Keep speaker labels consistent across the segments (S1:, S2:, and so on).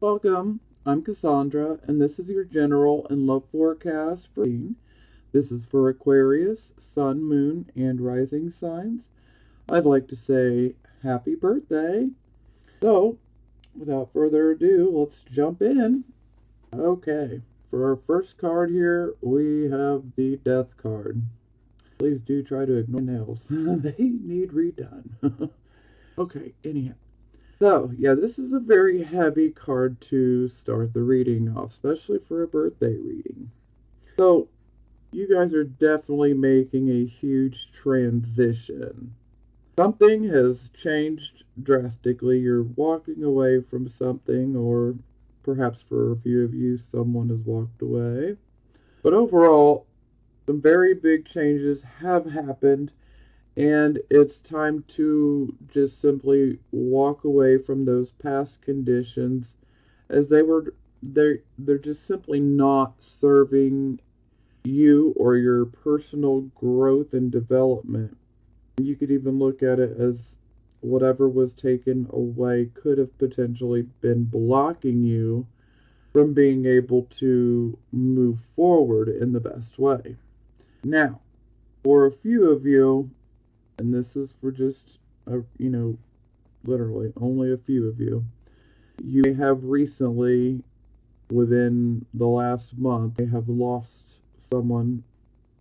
S1: Welcome, I'm Cassandra, and this is your general and love forecast for This is for Aquarius, Sun, Moon, and Rising signs. I'd like to say happy birthday. So, without further ado, let's jump in. Okay, for our first card here, we have the Death card. Please do try to ignore nails. They need redone. Okay, anyhow. So, yeah, this is a very heavy card to start the reading off, especially for a birthday reading. So, you guys are definitely making a huge transition. Something has changed drastically. You're walking away from something, or perhaps for a few of you, someone has walked away. But overall, some very big changes have happened, and it's time to just simply walk away from those past conditions as they're just simply not serving you or your personal growth and development. You could even look at it as whatever was taken away could have potentially been blocking you from being able to move forward in the best way. Now, for a few of you, and this is for just, literally only a few of you, you may have recently, within the last month, may have lost someone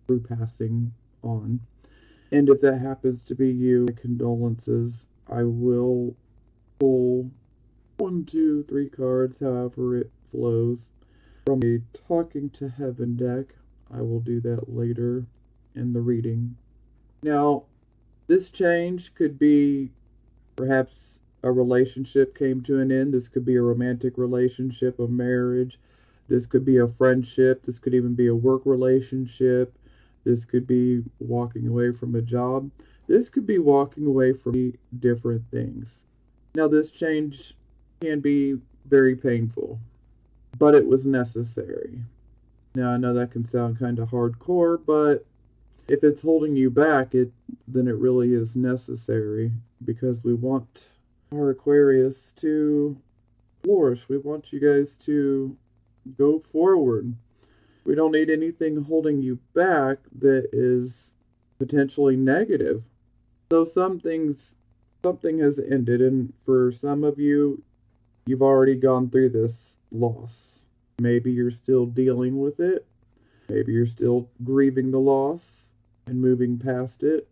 S1: through passing on. And if that happens to be you, my condolences. I will pull 1, 2, 3 cards, however it flows, from a Talking to Heaven deck. I will do that later in the reading. Now, this change could be perhaps a relationship came to an end. This could be a romantic relationship, a marriage. This could be a friendship. This could even be a work relationship. This could be walking away from a job. This could be walking away from different things. Now, this change can be very painful, but it was necessary. Now, I know that can sound kind of hardcore, but if it's holding you back, then it really is necessary, because we want our Aquarius to flourish. We want you guys to go forward. We don't need anything holding you back that is potentially negative. So something has ended, and for some of you, you've already gone through this loss. Maybe you're still dealing with it. Maybe you're still grieving the loss and moving past it.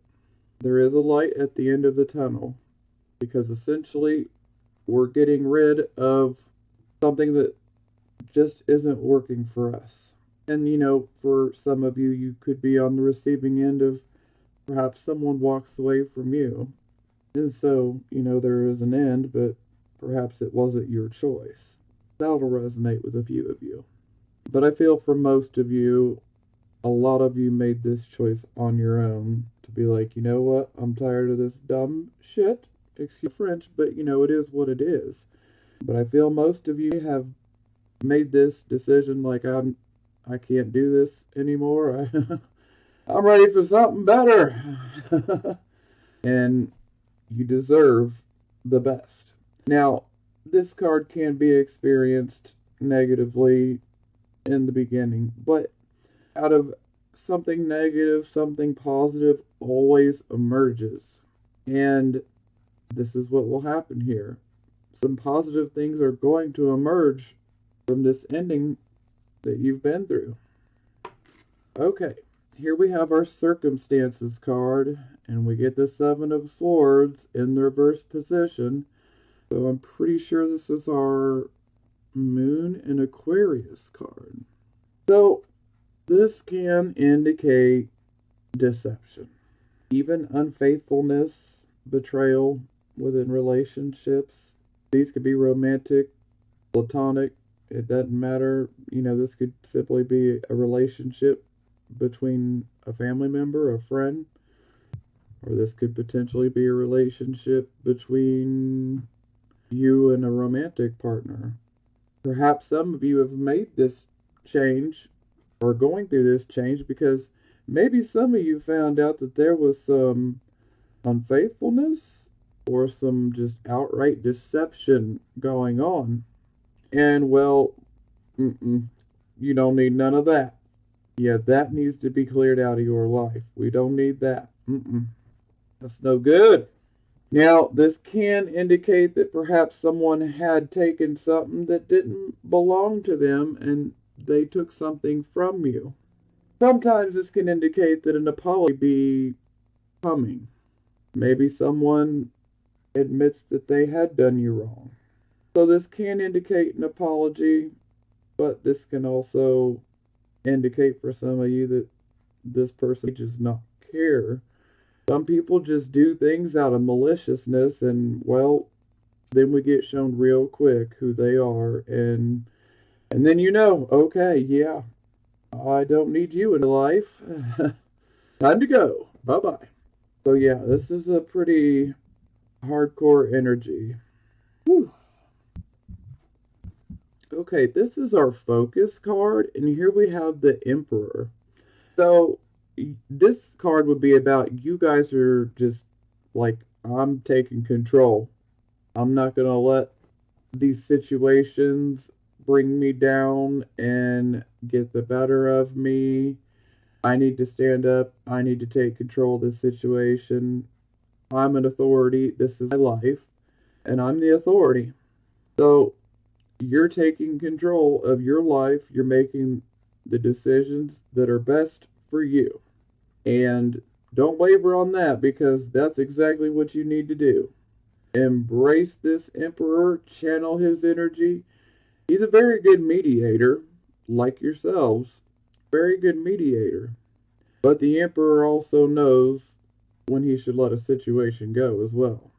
S1: There is a light at the end of the tunnel, because essentially we're getting rid of something that just isn't working for us. And for some of you, you could be on the receiving end of perhaps someone walks away from you. And so, there is an end, but perhaps it wasn't your choice. That'll resonate with a few of you. But I feel for most of you, a lot of you made this choice on your own to be like, you know what, I'm tired of this dumb shit. Excuse French, but it is what it is. But I feel most of you have made this decision like, I can't do this anymore. I'm ready for something better. And you deserve the best. Now, this card can be experienced negatively in the beginning, but out of something negative, something positive always emerges. And this is what will happen here. Some positive things are going to emerge from this ending that you've been through. Okay, here we have our circumstances card, and we get the Seven of Swords in the reverse position. So I'm pretty sure this is our Moon and Aquarius card. So this can indicate deception, even unfaithfulness, betrayal within relationships. These could be romantic, platonic, it doesn't matter. This could simply be a relationship between a family member, a friend, or this could potentially be a relationship between you and a romantic partner. Perhaps some of you have made this change or going through this change because maybe some of you found out that there was some unfaithfulness or some just outright deception going on. And well, you don't need none of that. Yeah, that needs to be cleared out of your life. We don't need that. That's no good. Now, this can indicate that perhaps someone had taken something that didn't belong to them and they took something from you. Sometimes this can indicate that an apology be coming. Maybe someone admits that they had done you wrong. So this can indicate an apology, but this can also indicate for some of you that this person does not care. Some people just do things out of maliciousness, and well, then we get shown real quick who they are, and then okay, yeah, I don't need you in life. Time to go. Bye bye. So yeah, this is a pretty hardcore energy. Whew. Okay, this is our focus card, and here we have the Emperor. So this card would be about you guys are just like, I'm taking control. I'm not going to let these situations bring me down and get the better of me. I need to stand up. I need to take control of this situation. I'm an authority. This is my life, and I'm the authority. So you're taking control of your life. You're making the decisions that are best for you. And don't waver on that, because that's exactly what you need to do. Embrace this Emperor, channel his energy. He's a very good mediator, like yourselves. Very good mediator. But the Emperor also knows when he should let a situation go as well.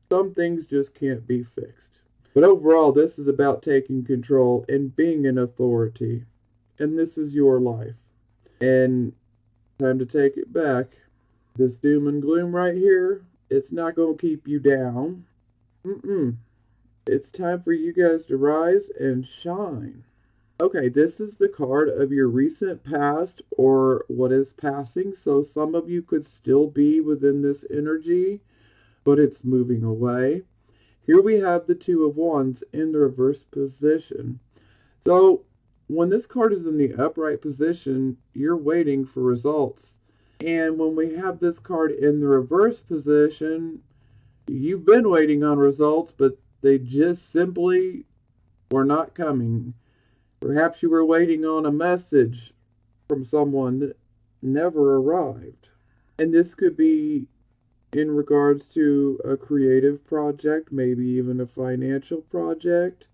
S1: Some things just can't be fixed. But overall, this is about taking control and being an authority. And this is your life. And time to take it back. This doom and gloom right here, it's not going to keep you down. It's time for you guys to rise and shine. Okay, this is the card of your recent past or what is passing. So some of you could still be within this energy, but it's moving away. Here we have the Two of Wands in the reverse position. So when this card is in the upright position, you're waiting for results. And when we have this card in the reverse position, you've been waiting on results, but they just simply were not coming. Perhaps you were waiting on a message from someone that never arrived. And this could be in regards to a creative project, maybe even a financial project.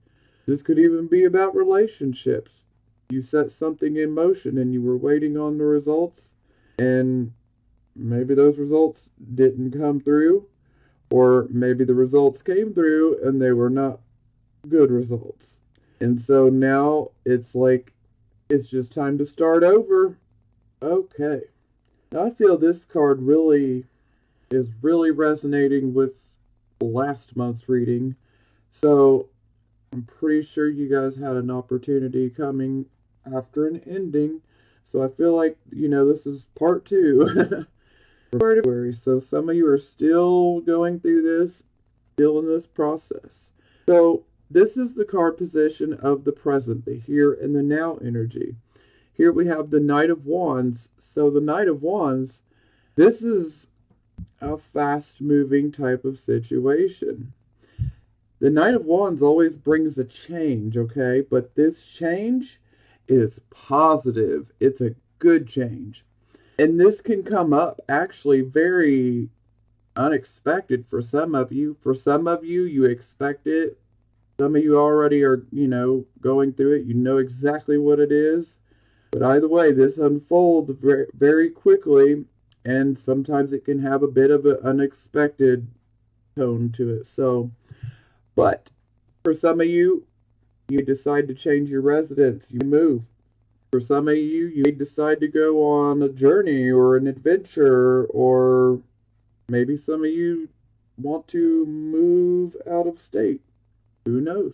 S1: This could even be about relationships. You set something in motion and you were waiting on the results, and maybe those results didn't come through, or maybe the results came through and they were not good results. And so now it's like, it's just time to start over. Okay. Now I feel this card is really resonating with last month's reading. So I'm pretty sure you guys had an opportunity coming after an ending. So I feel like, this is part 2. February. So some of you are still going through this, still in this process. So this is the card position of the present, the here and the now energy. Here we have the Knight of Wands. So the Knight of Wands, this is a fast-moving type of situation. The Knight of Wands always brings a change, okay? But this change is positive. It's a good change. And this can come up actually very unexpected for some of you. For some of you, you expect it. Some of you already are, going through it. You know exactly what it is. But either way, this unfolds very, very quickly, and sometimes it can have a bit of an unexpected tone to it. So, but for some of you, you decide to change your residence, you move. For some of you, you may decide to go on a journey or an adventure, or maybe some of you want to move out of state. Who knows?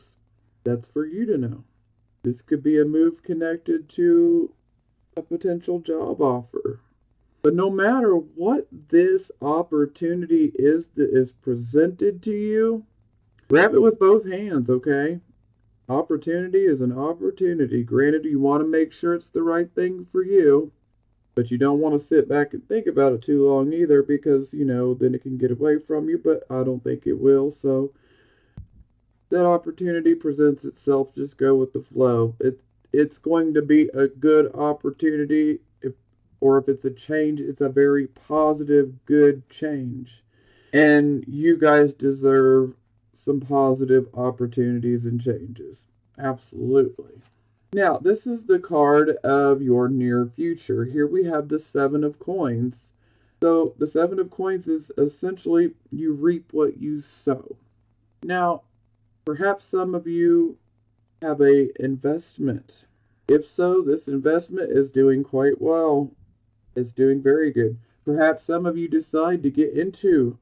S1: That's for you to know. This could be a move connected to a potential job offer. But no matter what this opportunity is that is presented to you, grab it with both hands, okay? Opportunity is an opportunity. Granted, you want to make sure it's the right thing for you, but you don't want to sit back and think about it too long either because, then it can get away from you, but I don't think it will. So that opportunity presents itself, just go with the flow. It's going to be a good opportunity or if it's a change, it's a very positive, good change. And you guys deserve some positive opportunities and changes. Absolutely. Now, this is the card of your near future. Here we have the Seven of Coins. So, the Seven of Coins is essentially you reap what you sow. Now, perhaps some of you have a investment. If so, this investment is doing quite well. It's doing very good. Perhaps some of you decide to get into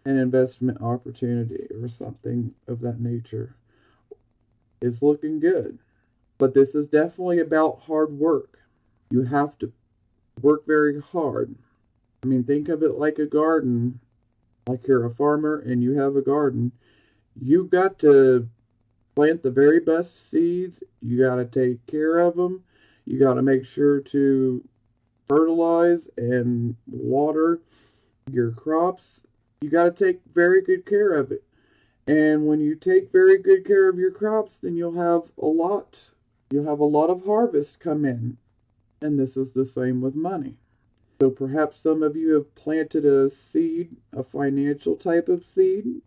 S1: an investment opportunity or something of that nature. It's looking good. But this is definitely about hard work. You have to work very hard. I mean, think of it like a garden. Like you're a farmer and you have a garden. You got to plant the very best seeds. You got to take care of them. You got to make sure to fertilize and water your crops. You got to take very good care of it. And when you take very good care of your crops, then you'll have a lot. You'll have a lot of harvest come in. And this is the same with money. So perhaps some of you have planted a seed, a financial type of seed,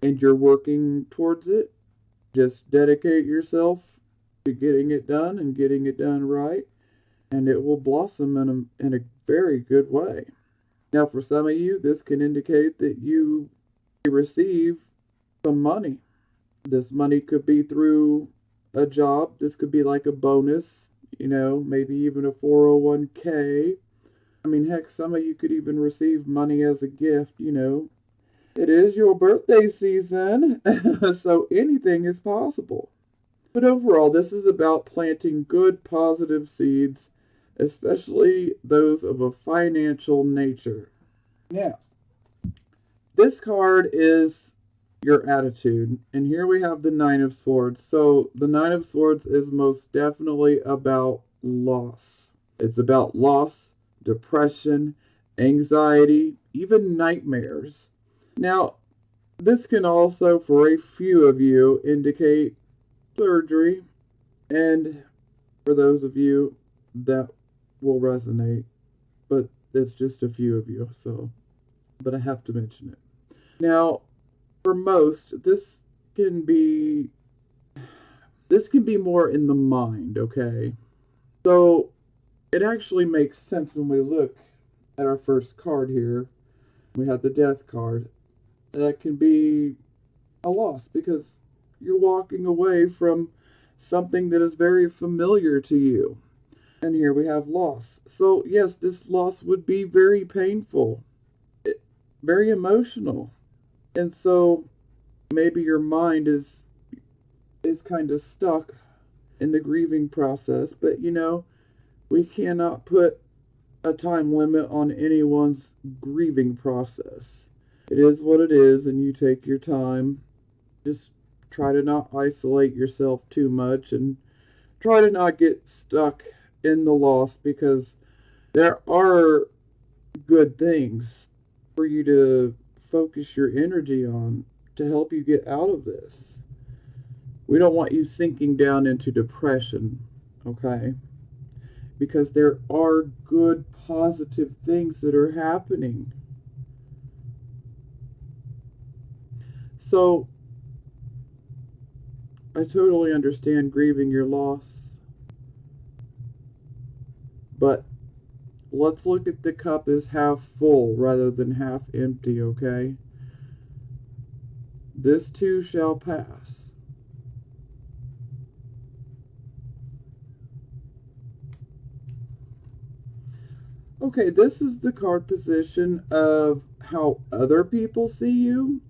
S1: and you're working towards it. Just dedicate yourself to getting it done and getting it done right, and it will blossom in a very good way. Now, for some of you, this can indicate that you receive some money. This money could be through a job. This could be like a bonus, maybe even a 401k. I mean, heck, some of you could even receive money as a gift, It is your birthday season, so anything is possible. But overall, this is about planting good, positive seeds, especially those of a financial nature. Now, this card is your attitude, and here we have the Nine of Swords. So, the Nine of Swords is most definitely about loss. It's about loss, depression, anxiety, even nightmares. Now, this can also, for a few of you, indicate surgery, and for those of you that will resonate, but it's just a few of you, but I have to mention it. Now, for most, this can be more in the mind, okay? So, it actually makes sense when we look at our first card here. We have the Death card. That can be a loss because you're walking away from something that is very familiar to you. And here we have loss. So, yes, this loss would be very painful, very emotional. And so maybe your mind is kind of stuck in the grieving process, but we cannot put a time limit on anyone's grieving process. It is what it is, and you take your time. Just try to not isolate yourself too much and try to not get stuck in the loss because there are good things for you to focus your energy on to help you get out of this. We don't want you sinking down into depression, okay? Because there are good, positive things that are happening. So, I totally understand grieving your loss, but let's look at the cup as half full rather than half empty, okay? This too shall pass. Okay, this is the card position of how other people see you.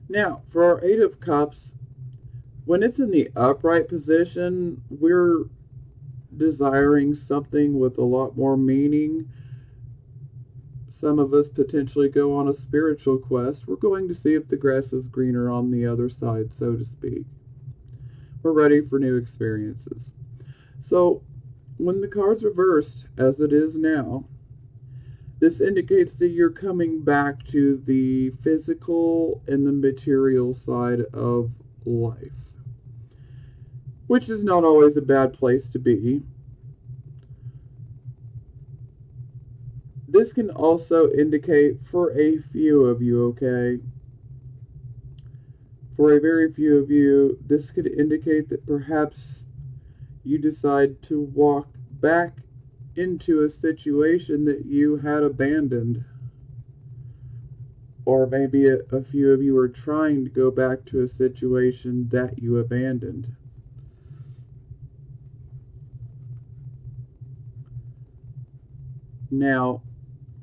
S1: Now, for our Eight of Cups, when it's in the upright position, we're desiring something with a lot more meaning. Some of us potentially go on a spiritual quest. We're going to see if the grass is greener on the other side, so to speak. We're ready for new experiences. So, when the card's reversed, as it is now, this indicates that you're coming back to the physical and the material side of life, which is not always a bad place to be. This can also indicate for a few of you, okay? For a very few of you, this could indicate that perhaps you decide to walk back into a situation that you had abandoned. Or maybe a few of you are trying to go back to a situation that you abandoned. Now,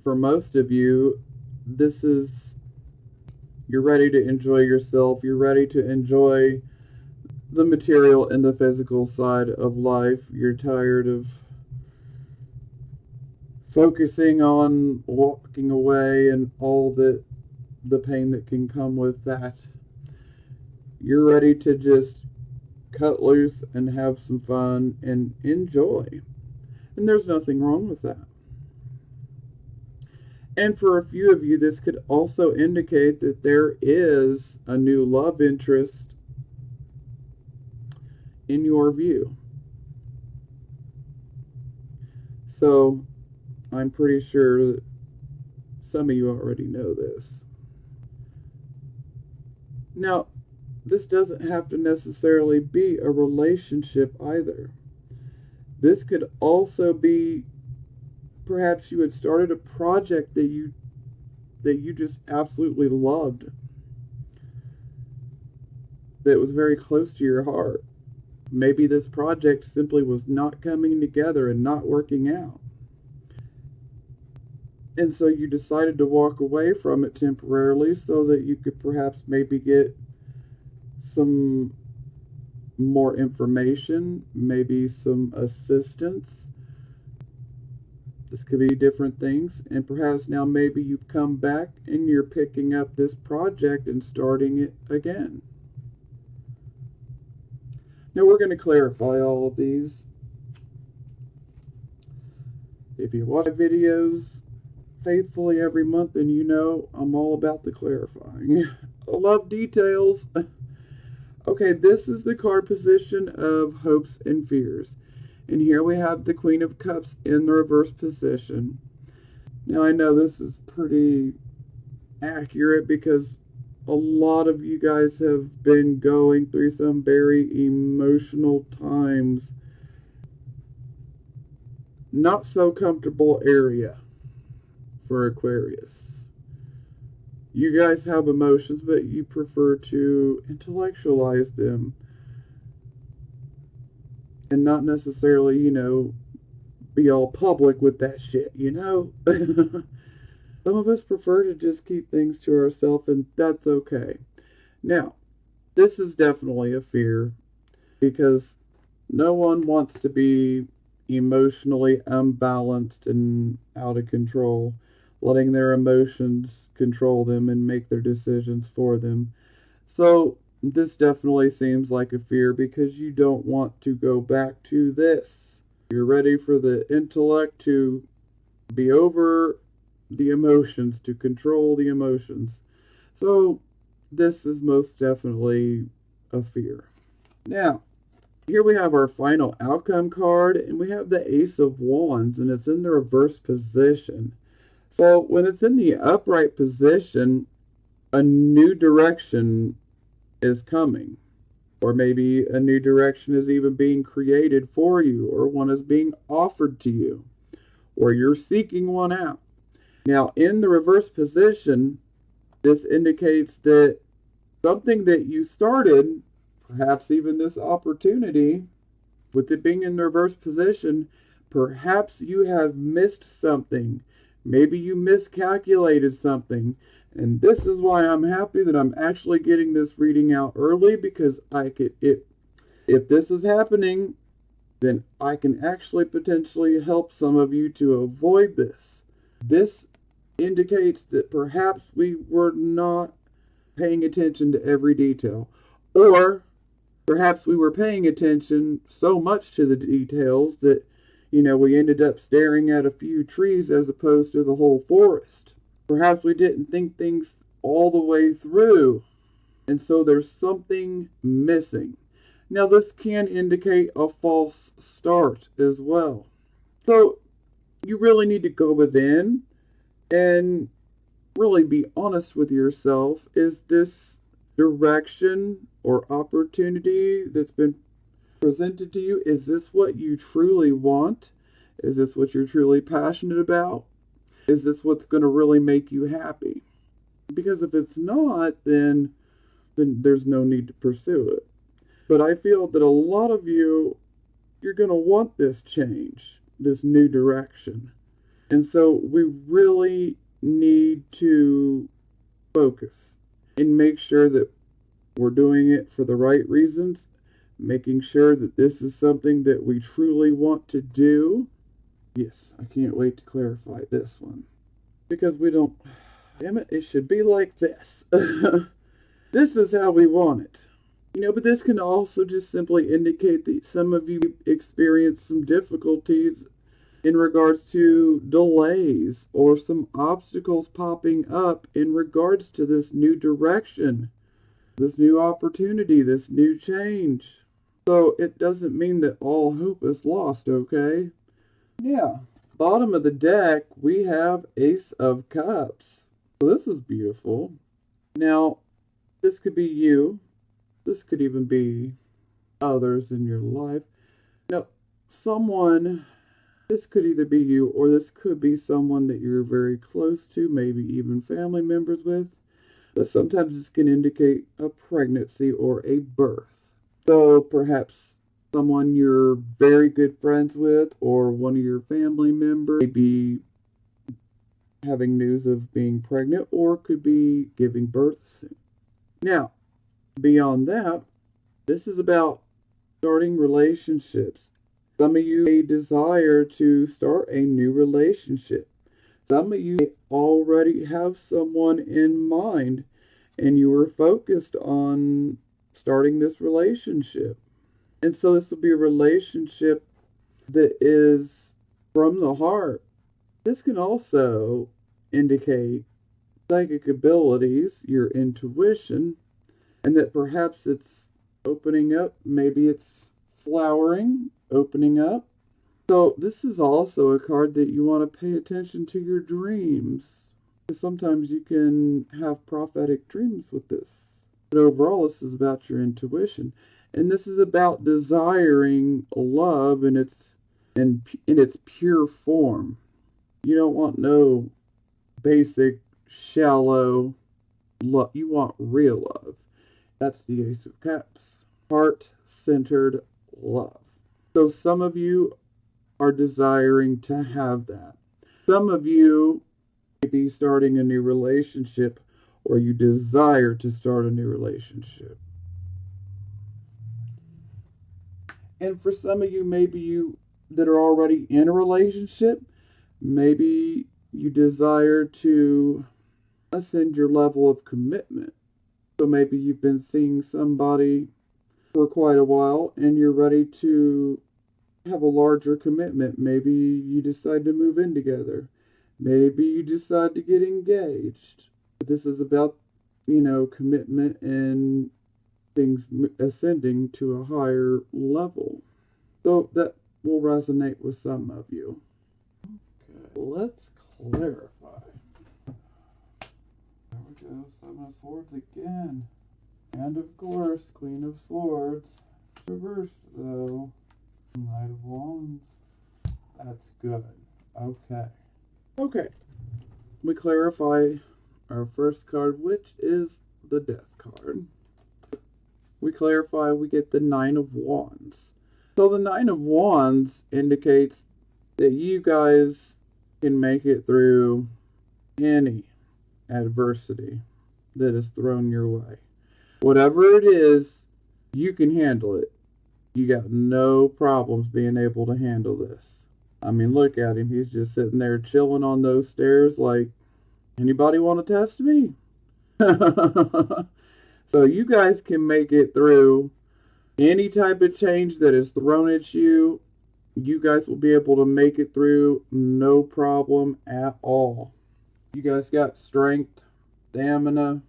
S1: for most of you, this is, you're ready to enjoy yourself. You're ready to enjoy the material and the physical side of life. You're tired of focusing on walking away and all the pain that can come with that. You're ready to just cut loose and have some fun and enjoy. And there's nothing wrong with that. And for a few of you, this could also indicate that there is a new love interest in your view. So, I'm pretty sure that some of you already know this. Now, this doesn't have to necessarily be a relationship either. This could also be, perhaps you had started a project that you just absolutely loved, that was very close to your heart. Maybe this project simply was not coming together and not working out. And so you decided to walk away from it temporarily so that you could perhaps maybe get some more information, maybe some assistance. This could be different things. And perhaps now maybe you've come back and you're picking up this project and starting it again. Now we're going to clarify all of these. If you watch my videos faithfully every month, then you know I'm all about the clarifying. I love details. Okay, this is the card position of hopes and fears. And here we have the Queen of Cups in the reverse position. Now I know this is pretty accurate because a lot of you guys have been going through some very emotional times. Not so comfortable area for Aquarius. You guys have emotions, but you prefer to intellectualize them and not necessarily, be all public with that shit, Some of us prefer to just keep things to ourselves, and that's okay. Now, this is definitely a fear because no one wants to be emotionally unbalanced and out of control, letting their emotions control them and make their decisions for them. So this definitely seems like a fear because you don't want to go back to this. You're ready for the intellect to be over the emotions, to control the emotions. So this is most definitely a fear. Now, here we have our final outcome card, and we have the Ace of Wands, and it's in the reverse position. So when it's in the upright position, a new direction is coming. Or maybe a new direction is even being created for you, or one is being offered to you, or you're seeking one out. Now, in the reverse position, this indicates that something that you started, perhaps even this opportunity, with it being in the reverse position, perhaps you have missed something. Maybe you miscalculated something. And this is why I'm happy that I'm actually getting this reading out early, because if this is happening, then I can actually potentially help some of you to avoid this. This indicates that perhaps we were not paying attention to every detail. Or Perhaps we were paying attention so much to the details that, we ended up staring at a few trees as opposed to the whole forest. Perhaps we didn't think things all the way through, and so there's something missing. Now, this can indicate a false start as well. So, you really need to go within and really be honest with yourself. Is this direction or opportunity that's been presented to you, is this what you truly want? Is this what you're truly passionate about? Is this what's going to really make you happy? Because if it's not, then there's no need to pursue it. But I feel that a lot of you're going to want this change, this new direction. And so we really need to focus and make sure that we're doing it for the right reasons, making sure that this is something that we truly want to do. Yes, I can't wait to clarify this one. Because we don't, damn it, it should be like this. This is how we want it. But this can also just simply indicate that some of you experience some difficulties in regards to delays or some obstacles popping up in regards to this new direction, this new opportunity, this new change. So it doesn't mean that all hope is lost, okay? Yeah. Bottom of the deck, we have Ace of Cups. So this is beautiful. Now, this could be you. This could even be others in your life. Now, this could either be you or this could be someone that you're very close to, maybe even family members with. But sometimes this can indicate a pregnancy or a birth. So perhaps someone you're very good friends with or one of your family members may be having news of being pregnant or could be giving birth soon. Now, beyond that, this is about starting relationships. Some of you may desire to start a new relationship. Some of you may already have someone in mind and you are focused on starting this relationship. And so this will be a relationship that is from the heart. This can also indicate psychic abilities, your intuition, and that perhaps it's opening up, maybe it's flowering, opening up. So this is also a card that you want to pay attention to your dreams. Sometimes you can have prophetic dreams with this. But overall, this is about your intuition. And this is about desiring love in its pure form. You don't want no basic, shallow love. You want real love. That's the Ace of Cups. Heart-centered love. So some of you are desiring to have that. Some of you may be starting a new relationship or you desire to start a new relationship. And for some of you, maybe you that are already in a relationship, maybe you desire to ascend your level of commitment. So maybe you've been seeing somebody for quite a while and you're ready to have a larger commitment. Maybe you decide to move in together. Maybe you decide to get engaged. But this is about, commitment and things ascending to a higher level. So that will resonate with some of you. Okay, let's clarify. There we go, Seven of Swords again. And of course, Queen of Swords. Reversed though. Knight of Wands. That's good. Okay. We clarify our first card, which is the Death card. We clarify we get the Nine of Wands. So the Nine of Wands indicates that you guys can make it through any adversity that is thrown your way. Whatever it is, you can handle it. You got no problems being able to handle this. I mean, look at him. He's just sitting there chilling on those stairs like, anybody want to test me? So you guys can make it through Any type of change that is thrown at you, you guys will be able to make it through no problem at all. You guys got strength, stamina,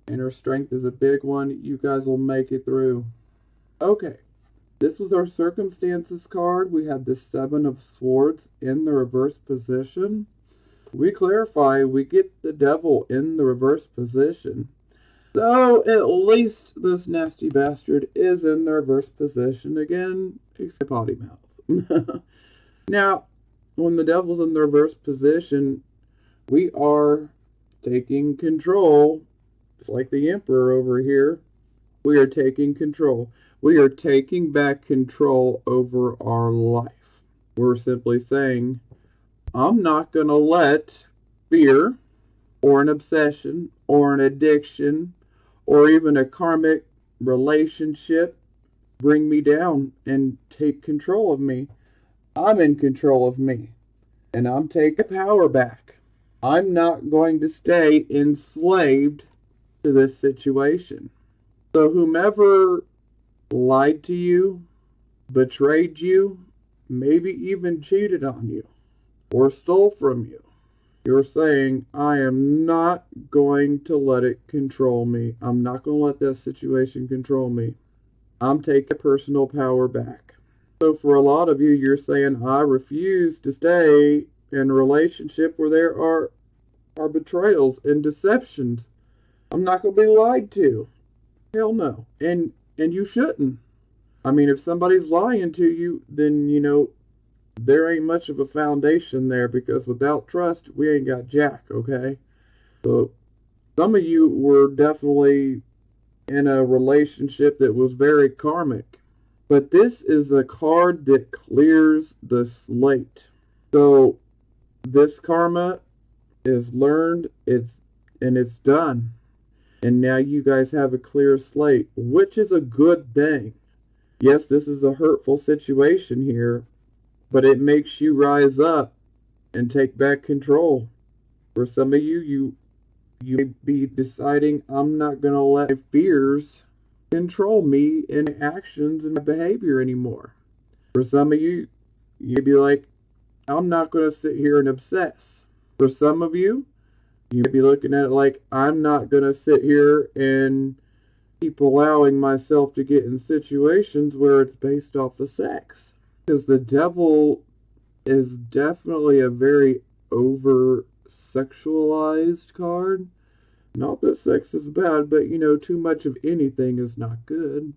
S1: inner strength is a big one. You guys will make it through. Okay, this was our circumstances card. We had the Seven of Swords in the reverse position. We clarify, we get the Devil in the reverse position. So at least this nasty bastard is in the reverse position again, except potty mouth. Now, when the Devil's in the reverse position, we are taking control, just like the Emperor over here. We are taking control. We are taking back control over our life. We're simply saying, I'm not going to let fear or an obsession or an addiction or even a karmic relationship bring me down and take control of me. I'm in control of me, and I'm taking power back. I'm not going to stay enslaved to this situation. So whomever lied to you, betrayed you, maybe even cheated on you, or stole from you, you're saying, I am not going to let it control me. I'm not going to let that situation control me. I'm taking personal power back. So for a lot of you, you're saying, I refuse to stay in a relationship where there are betrayals and deceptions. I'm not going to be lied to. Hell no. And you shouldn't. I mean, if somebody's lying to you, then, there ain't much of a foundation there, because without trust, we ain't got jack, okay? So some of you were definitely in a relationship that was very karmic. But this is a card that clears the slate. So this karma is learned, it's done. And now you guys have a clear slate, which is a good thing. Yes, this is a hurtful situation here, but it makes you rise up and take back control. For some of you, you may be deciding, I'm not going to let my fears control me in actions and my behavior anymore. For some of you, you'd be like, I'm not going to sit here and obsess. For some of you, you may be looking at it like, I'm not going to sit here and keep allowing myself to get in situations where it's based off of sex. Because the Devil is definitely a very over-sexualized card. Not that sex is bad, but too much of anything is not good.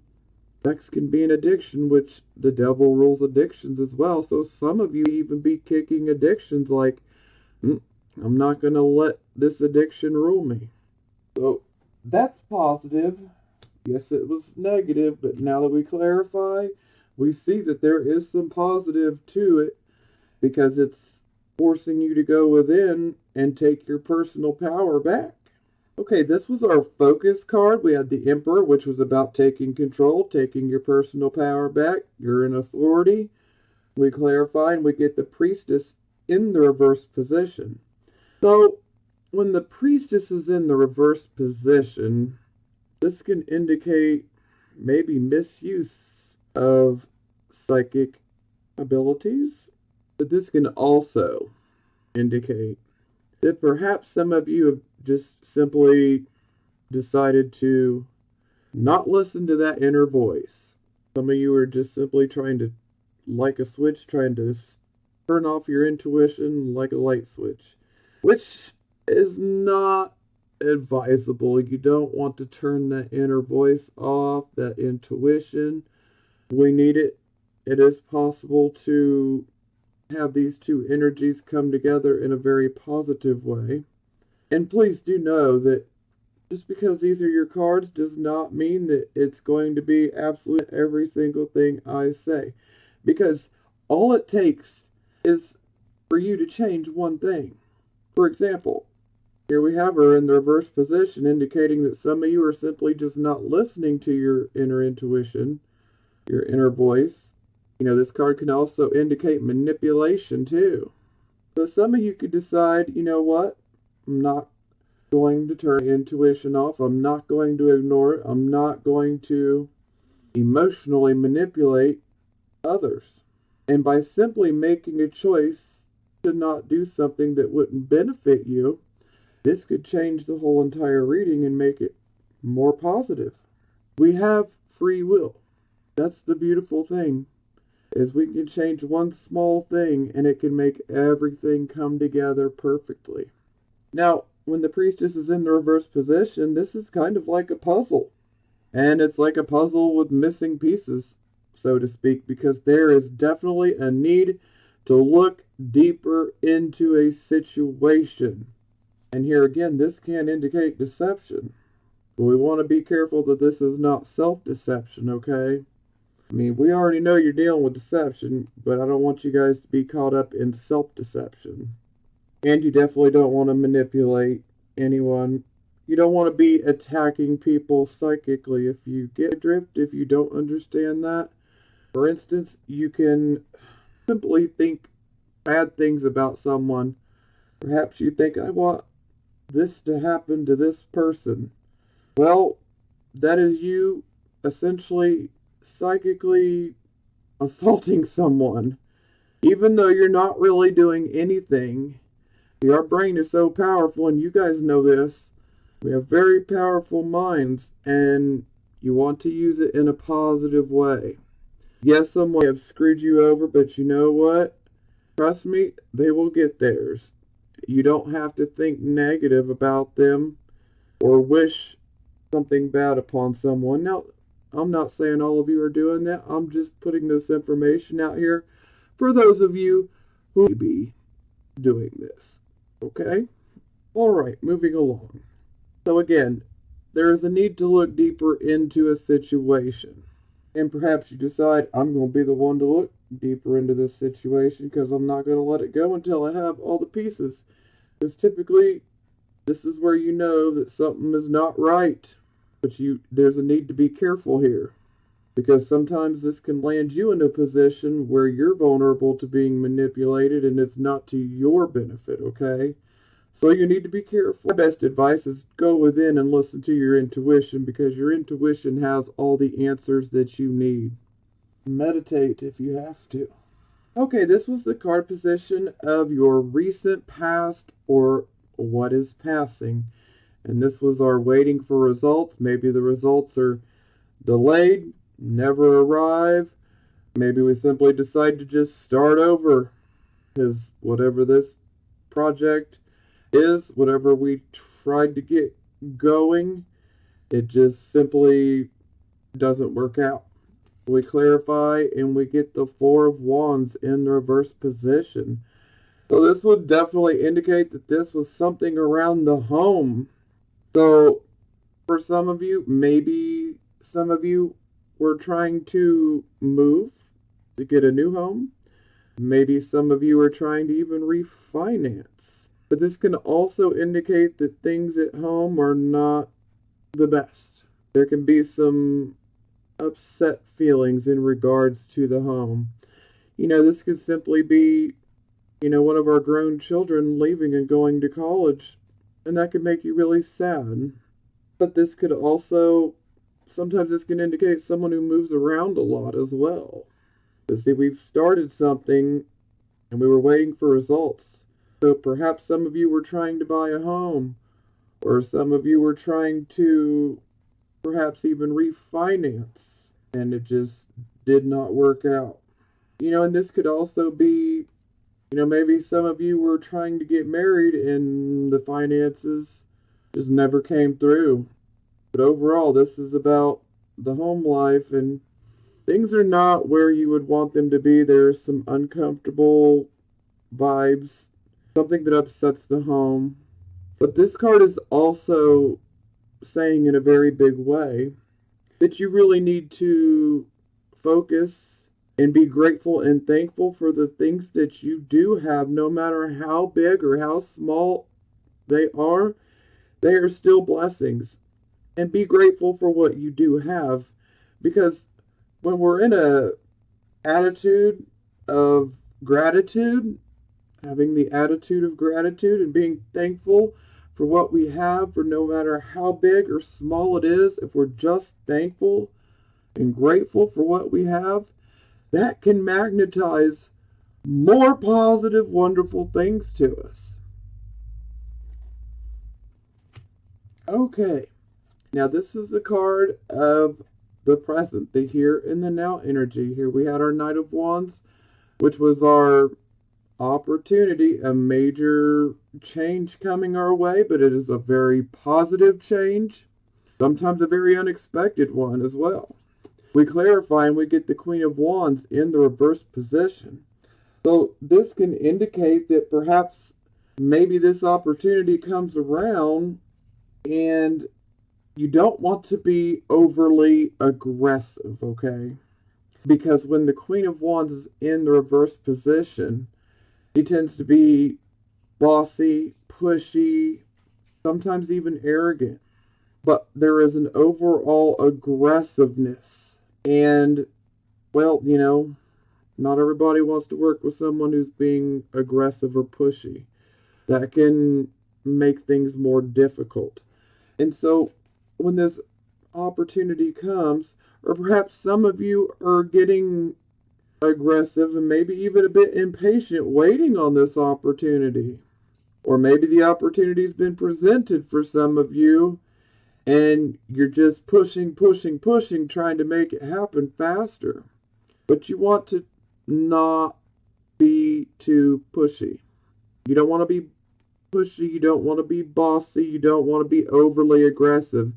S1: Sex can be an addiction, which the Devil rules addictions as well. So some of you even be kicking addictions like, I'm not going to let this addiction rule me. So that's positive. Yes, it was negative, but now that we clarify, we see that there is some positive to it, because it's forcing you to go within and take your personal power back. Okay, this was our focus card. We had the Emperor, which was about taking control, taking your personal power back. You're in authority. We clarify, and we get the Priestess in the reverse position. So when the Priestess is in the reverse position, this can indicate maybe misuse of psychic abilities, but this can also indicate that perhaps some of you have just simply decided to not listen to that inner voice. Some of you are just simply trying to, like a switch, trying to turn off your intuition like a light switch, which is not advisable. You don't want to turn that inner voice off, that intuition. We need it. It is possible to have these two energies come together in a very positive way. And please do know that just because these are your cards does not mean that it's going to be absolute every single thing I say. Because all it takes is for you to change one thing. For example, here we have her in the reverse position, indicating that some of you are simply just not listening to your inner intuition, your inner voice. This card can also indicate manipulation too. So some of you could decide, you know what? I'm not going to turn intuition off. I'm not going to ignore it. I'm not going to emotionally manipulate others. And by simply making a choice to not do something that wouldn't benefit you, this could change the whole entire reading and make it more positive. We have free will. That's the beautiful thing, is we can change one small thing and it can make everything come together perfectly. Now, when the priestess is in the reverse position, this is kind of like a puzzle. And it's like a puzzle with missing pieces, so to speak, because there is definitely a need to look deeper into a situation. And here again, this can indicate deception. But we want to be careful that this is not self-deception, okay? I mean, we already know you're dealing with deception, but I don't want you guys to be caught up in self-deception. And you definitely don't want to manipulate anyone. You don't want to be attacking people psychically. If you get adrift, if you don't understand that, for instance, you can simply think bad things about someone. Perhaps you think, I want this to happen to this person. Well, that is you essentially psychically assaulting someone. Even though you're not really doing anything, our brain is so powerful, and you guys know this. We have very powerful minds, and you want to use it in a positive way. Yes, someone may have screwed you over, but you know what? Trust me, they will get theirs. You don't have to think negative about them or wish something bad upon someone. Now, I'm not saying all of you are doing that. I'm just putting this information out here for those of you who may be doing this. Okay? Alright, moving along. So again, there is a need to look deeper into a situation. And perhaps you decide, I'm going to be the one to look deeper into this situation because I'm not going to let it go until I have all the pieces. Because typically, this is where you know that something is not right. But there's a need to be careful here. Because sometimes this can land you in a position where you're vulnerable to being manipulated and it's not to your benefit, okay? So you need to be careful. My best advice is go within and listen to your intuition, because your intuition has all the answers that you need. Meditate if you have to. Okay, this was the card position of your recent past or what is passing. And this was our waiting for results. Maybe the results are delayed, never arrive. Maybe we simply decide to just start over, because whatever this project is, whatever we tried to get going, it just simply doesn't work out. We clarify and we get the Four of Wands in the reverse position. So this would definitely indicate that this was something around the home. So for some of you, maybe some of you were trying to move to get a new home. Maybe some of you are trying to even refinance. But this can also indicate that things at home are not the best. There can be some upset feelings in regards to the home. This could simply be, one of our grown children leaving and going to college, and that could make you really sad. But this could also, sometimes this can indicate someone who moves around a lot as well. But see, we've started something and we were waiting for results. So perhaps some of you were trying to buy a home, or some of you were trying to perhaps even refinance, and it just did not work out. And this could also be, maybe some of you were trying to get married and the finances just never came through. But overall, this is about the home life, and things are not where you would want them to be. There's some uncomfortable vibes, something that upsets the home. But this card is also saying in a very big way that you really need to focus and be grateful and thankful for the things that you do have, no matter how big or how small they are still blessings. And be grateful for what you do have, because when we're in a attitude of gratitude, having the attitude of gratitude and being thankful for what we have, for no matter how big or small it is, if we're just thankful, and grateful for what we have, that can magnetize more positive, wonderful things to us. Okay, now this is the card of the present, the here and the now energy. Here we had our Knight of Wands, which was our opportunity, a major change coming our way, but it is a very positive change, sometimes a very unexpected one as well. We clarify and we get the Queen of Wands in the reversed position. So this can indicate that perhaps maybe this opportunity comes around and you don't want to be overly aggressive, okay? Because when the Queen of Wands is in the reversed position, she tends to be bossy, pushy, sometimes even arrogant. But there is an overall aggressiveness. And, well, not everybody wants to work with someone who's being aggressive or pushy. That can make things more difficult. And so when this opportunity comes, or perhaps some of you are getting aggressive and maybe even a bit impatient waiting on this opportunity. Or maybe the opportunity's been presented for some of you and you're just pushing, trying to make it happen faster. But you want to not be too pushy. You don't want to be pushy, you don't want to be bossy, you don't want to be overly aggressive.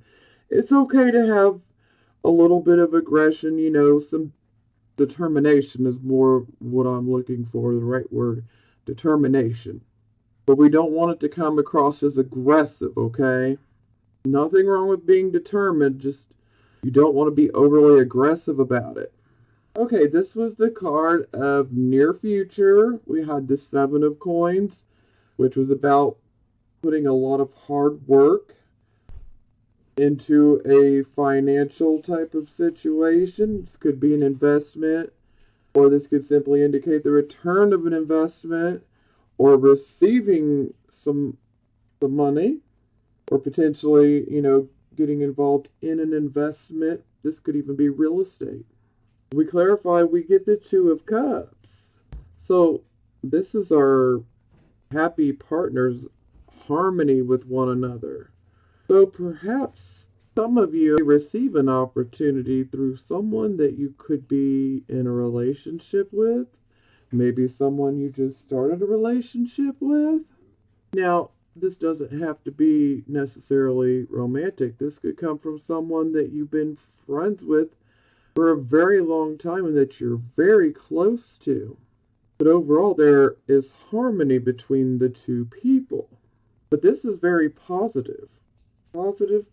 S1: It's okay to have a little bit of aggression, some determination is more what I'm looking for, the right word, determination. But we don't want it to come across as aggressive, okay? Nothing wrong with being determined, just you don't want to be overly aggressive about it. Okay, this was the card of near future. We had the Seven of Coins, which was about putting a lot of hard work into a financial type of situation. This could be an investment, or this could simply indicate the return of an investment, or receiving some money, or potentially, getting involved in an investment. This could even be real estate. We clarify, we get the Two of Cups. So this is our happy partners, harmony with one another. So perhaps some of you receive an opportunity through someone that you could be in a relationship with. Maybe someone you just started a relationship with. Now, this doesn't have to be necessarily romantic. This could come from someone that you've been friends with for a very long time and that you're very close to. But overall, there is harmony between the two people. But this is very positive. Positive.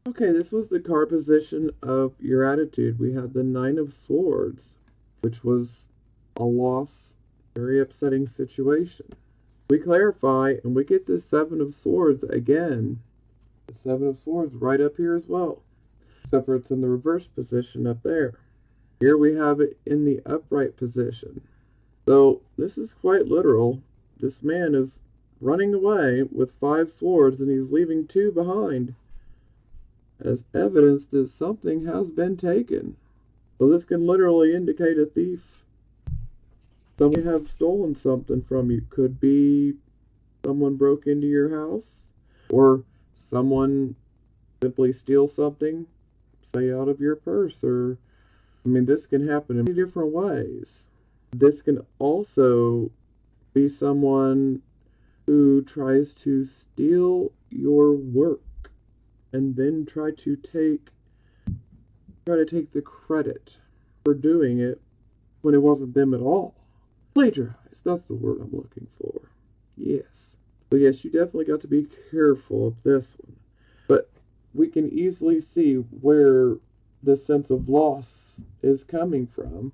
S1: Okay, this was the card position of your attitude. We had the Nine of Swords, which was a loss, very upsetting situation. We clarify, and we get the Seven of Swords again. The Seven of Swords right up here as well, except for it's in the reverse position up there. Here we have it in the upright position. So this is quite literal. This man is running away with 5 swords and he's leaving 2 behind, as evidence that something has been taken. So this can literally indicate a thief. Someone have stolen something from you. Could be someone broke into your house, or someone simply steal something, say out of your purse, or this can happen in many different ways. This can also be someone who tries to steal your work and then try to take the credit for doing it when it wasn't them at all. Plagiarize, that's the word I'm looking for. Yes. So yes, you definitely got to be careful of this one. But we can easily see where the sense of loss is coming from.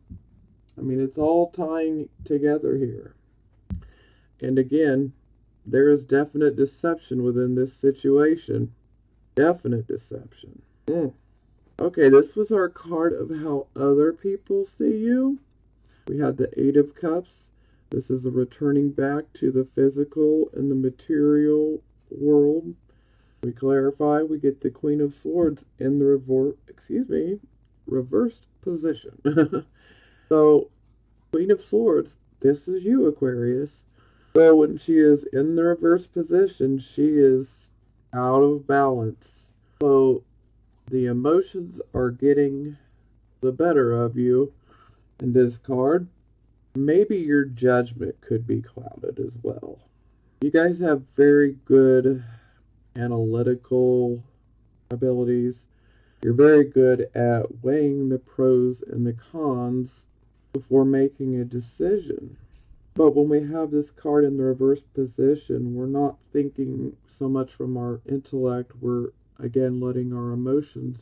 S1: It's all tying together here. And again, there is definite deception within this situation. Definite deception. Okay, this was our card of how other people see you. We had the Eight of Cups. This is a returning back to the physical and the material world. We clarify, we get the Queen of Swords in the reversed position. So, Queen of Swords, this is you, Aquarius. So when she is in the reverse position, she is out of balance. So the emotions are getting the better of you in this card. Maybe your judgment could be clouded as well. You guys have very good analytical abilities. You're very good at weighing the pros and the cons before making a decision. But when we have this card in the reverse position, we're not thinking so much from our intellect. We're, again, letting our emotions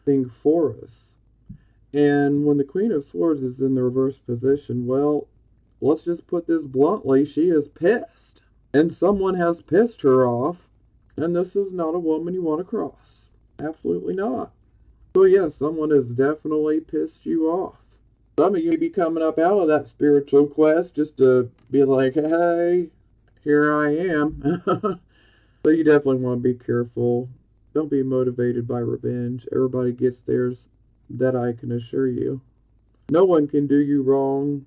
S1: think for us. And when the Queen of Swords is in the reverse position, well, let's just put this bluntly, she is pissed. And someone has pissed her off, and this is not a woman you want to cross. Absolutely not. So yeah, someone has definitely pissed you off. Some of you may be coming up out of that spiritual quest just to be like, hey, here I am. So you definitely want to be careful. Don't be motivated by revenge. Everybody gets theirs, that I can assure you. No one can do you wrong,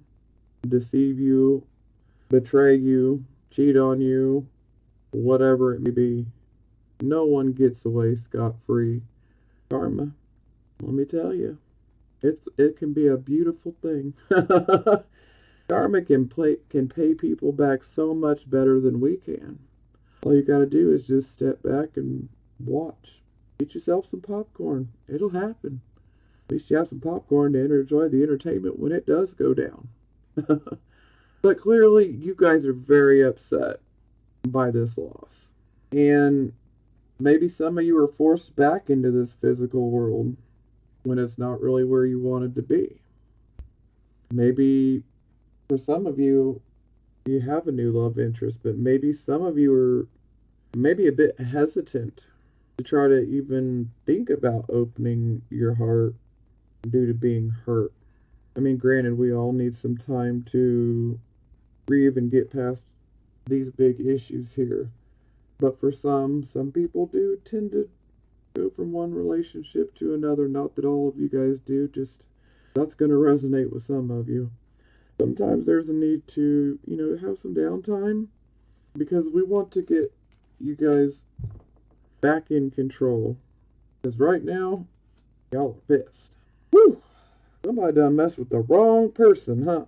S1: deceive you, betray you, cheat on you, whatever it may be. No one gets away scot-free. Karma, let me tell you. It can be a beautiful thing. Karma can pay people back so much better than we can. All you gotta do is just step back and watch. Get yourself some popcorn. It'll happen. At least you have some popcorn to enjoy the entertainment when it does go down. But clearly, you guys are very upset by this loss. And maybe some of you are forced back into this physical world when it's not really where you wanted to be. Maybe for some of you, you have a new love interest, but maybe some of you are maybe a bit hesitant to try to even think about opening your heart due to being hurt. I mean, granted, we all need some time to grieve and get past these big issues here. But for some people do tend to go from one relationship to another. Not that all of you guys do, just that's going to resonate with some of you. Sometimes there's a need to, have some downtime because we want to get you guys back in control. Because right now, y'all are pissed. Whew! Somebody done messed with the wrong person, huh?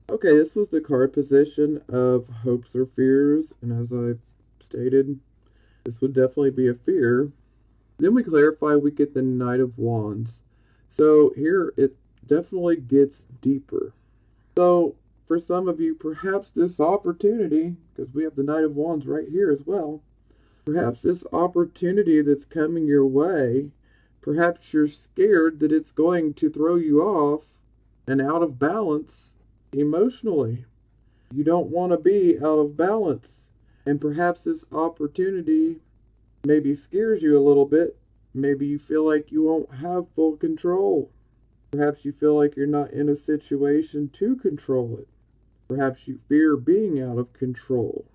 S1: Okay, this was the card position of hopes or fears, and as I stated, this would definitely be a fear. Then we clarify, we get the Knight of Wands. So here it definitely gets deeper. So for some of you, perhaps this opportunity, because we have the Knight of Wands right here as well, perhaps this opportunity that's coming your way, perhaps you're scared that it's going to throw you off and out of balance emotionally. You don't want to be out of balance. And perhaps this opportunity maybe scares you a little bit. Maybe you feel like you won't have full control. Perhaps you feel like you're not in a situation to control it. Perhaps you fear being out of control.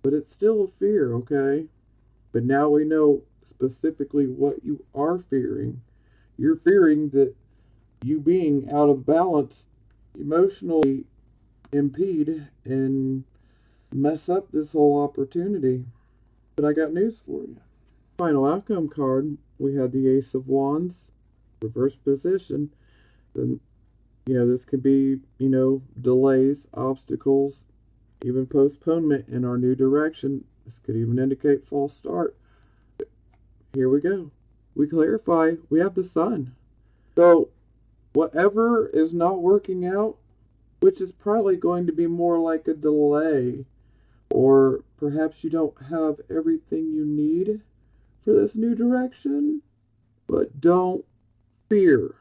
S1: But it's still a fear, okay? But now we know specifically what you are fearing. You're fearing that you being out of balance emotionally impede and mess up this whole opportunity. But I got news for you. Final outcome card, we had the Ace of Wands, reverse position. Then, this could be, delays, obstacles, even postponement in our new direction. This could even indicate false start. But here we go. We clarify, we have the Sun. So, whatever is not working out, which is probably going to be more like a delay, or perhaps you don't have everything you need for this new direction, but don't fear.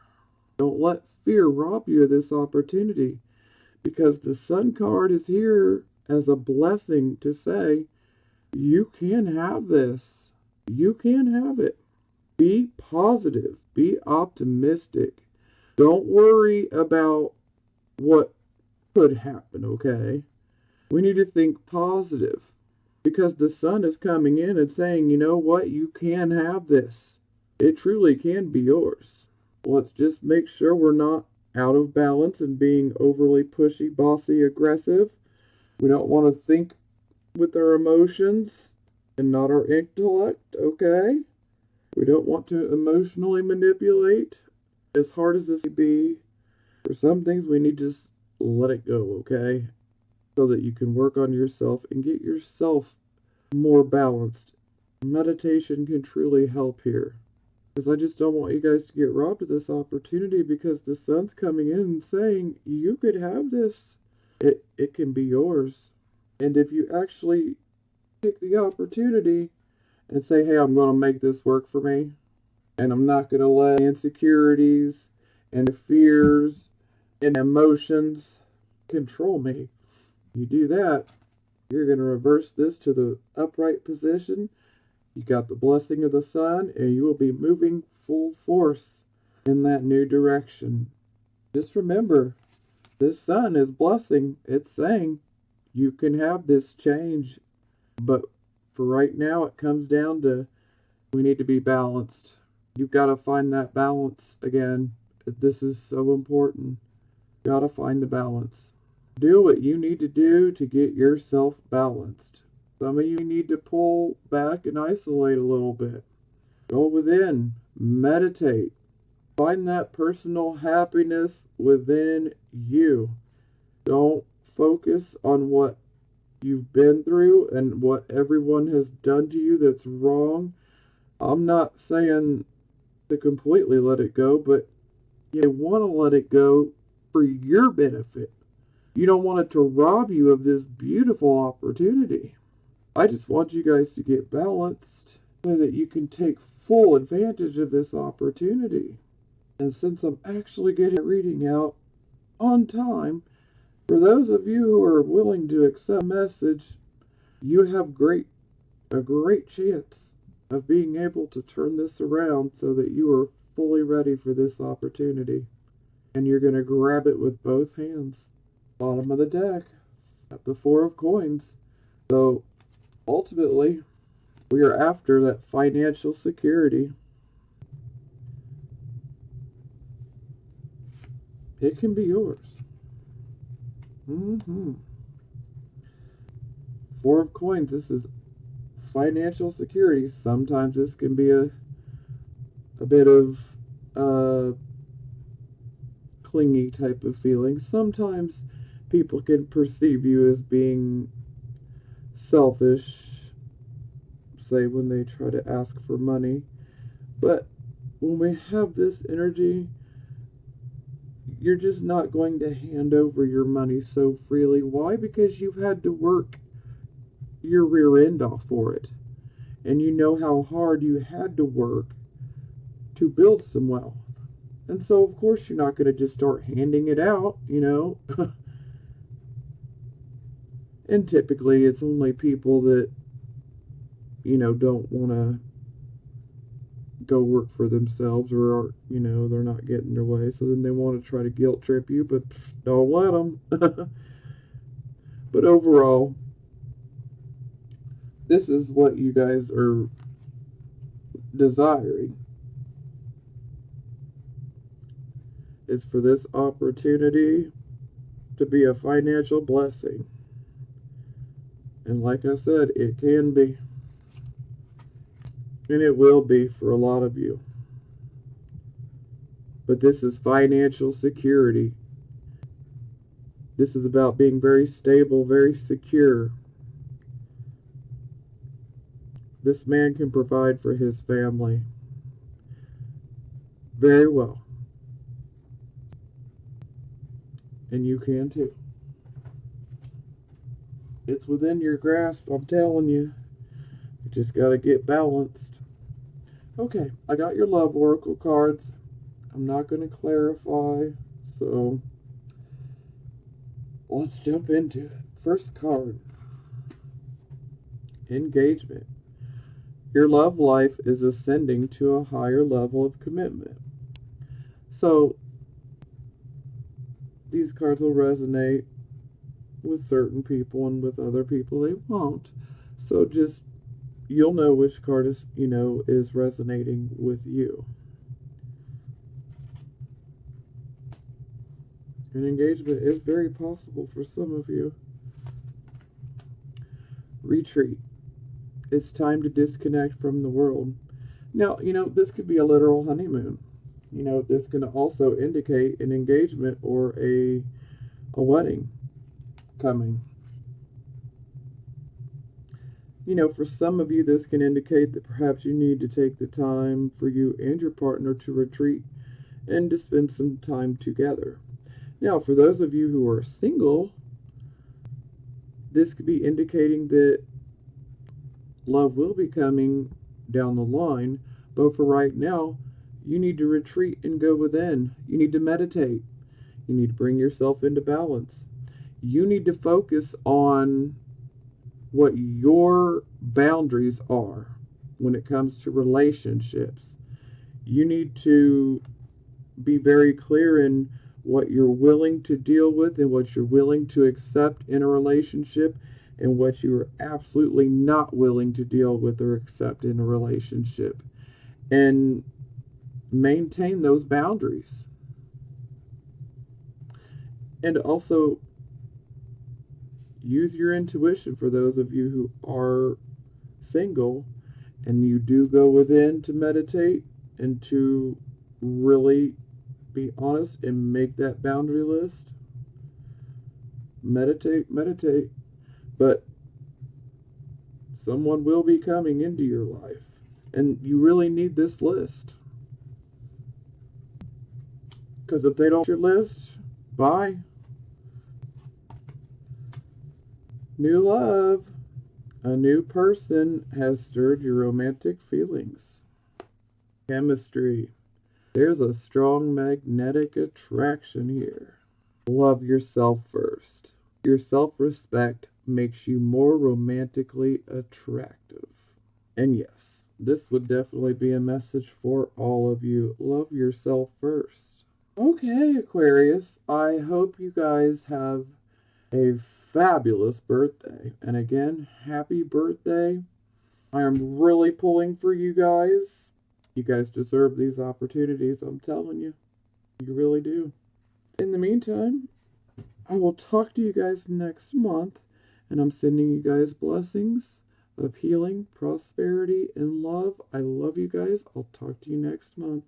S1: Don't let fear rob you of this opportunity, because the Sun card is here as a blessing to say, you can have this. You can have it. Be positive. Be optimistic. Don't worry about what could happen, okay? We need to think positive. Because the sun is coming in and saying, you know what, you can have this. It truly can be yours. Let's just make sure we're not out of balance and being overly pushy, bossy, aggressive. We don't want to think with our emotions and not our intellect, okay? We don't want to emotionally manipulate. As hard as this may be, for some things we need to just let it go, okay? So that you can work on yourself and get yourself more balanced. Meditation can truly help here. Because I just don't want you guys to get robbed of this opportunity because the sun's coming in and saying, you could have this. It can be yours. And if you actually take the opportunity and say, hey, I'm going to make this work for me, and I'm not going to let insecurities and fears and emotions control me. You do that, you're going to reverse this to the upright position. You got the blessing of the sun, and you will be moving full force in that new direction. Just remember, this sun is blessing. It's saying you can have this change. But for right now, it comes down to we need to be balanced. You've got to find that balance again. This is so important. You got to find the balance. Do what you need to do to get yourself balanced. Some of you need to pull back and isolate a little bit. Go within, meditate, find that personal happiness within you. Don't focus on what you've been through and what everyone has done to you that's wrong. I'm not saying to completely let it go, but you want to let it go for your benefit. You don't want it to rob you of this beautiful opportunity. I just want you guys to get balanced so that you can take full advantage of this opportunity. And since I'm actually getting a reading out on time, for those of you who are willing to accept a message, you have a great chance of being able to turn this around so that you are fully ready for this opportunity. And you're going to grab it with both hands. Bottom of the deck at the Four of Coins. So ultimately, we are after that financial security. It can be yours. Four of Coins, this is financial security. Sometimes this can be a bit of clingy type of feeling. Sometimes people can perceive you as being selfish, say when they try to ask for money. But when we have this energy, you're just not going to hand over your money so freely. Why? Because you've had to work your rear end off for it. And you know how hard you had to work to build some wealth. And so, of course, you're not going to just start handing it out, you know. And typically, it's only people that, you know, don't want to go work for themselves or are, you know, they're not getting their way. So then they want to try to guilt trip you, but don't let them. But overall, this is what you guys are desiring. Is for this opportunity to be a financial blessing. And like I said, it can be. And it will be for a lot of you. But this is financial security. This is about being very stable, very secure. This man can provide for his family very well. And you can too. It's within your grasp, I'm telling you. You just got to get balanced. Okay, I got your love oracle cards. I'm not going to clarify, so let's jump into it. First card, engagement. Your love life is ascending to a higher level of commitment. So, these cards will resonate with certain people and with other people they won't. So just, you'll know which card is resonating with you. An engagement is very possible for some of you. Retreat. It's time to disconnect from the world. Now, this could be a literal honeymoon. This can also indicate an engagement or a wedding coming. For some of you, this can indicate that perhaps you need to take the time for you and your partner to retreat and to spend some time together. Now, for those of you who are single, this could be indicating that love will be coming down the line, but for right now, you need to retreat and go within. You need to meditate. You need to bring yourself into balance. You need to focus on what your boundaries are when it comes to relationships. You need to be very clear in what you're willing to deal with and what you're willing to accept in a relationship and what you are absolutely not willing to deal with or accept in a relationship. And maintain those boundaries. And also use your intuition for those of you who are single and you do go within to meditate and to really be honest and make that boundary list. Meditate. But someone will be coming into your life. And you really need this list. Because if they don't your list, bye. New love. A new person has stirred your romantic feelings. Chemistry. There's a strong magnetic attraction here. Love yourself first. Your self-respect makes you more romantically attractive. And yes, this would definitely be a message for all of you. Love yourself first. Okay, Aquarius, I hope you guys have a fabulous birthday. And again, happy birthday. I am really pulling for you guys. You guys deserve these opportunities, I'm telling you. You really do. In the meantime, I will talk to you guys next month, and I'm sending you guys blessings of healing, prosperity, and love. I love you guys. I'll talk to you next month.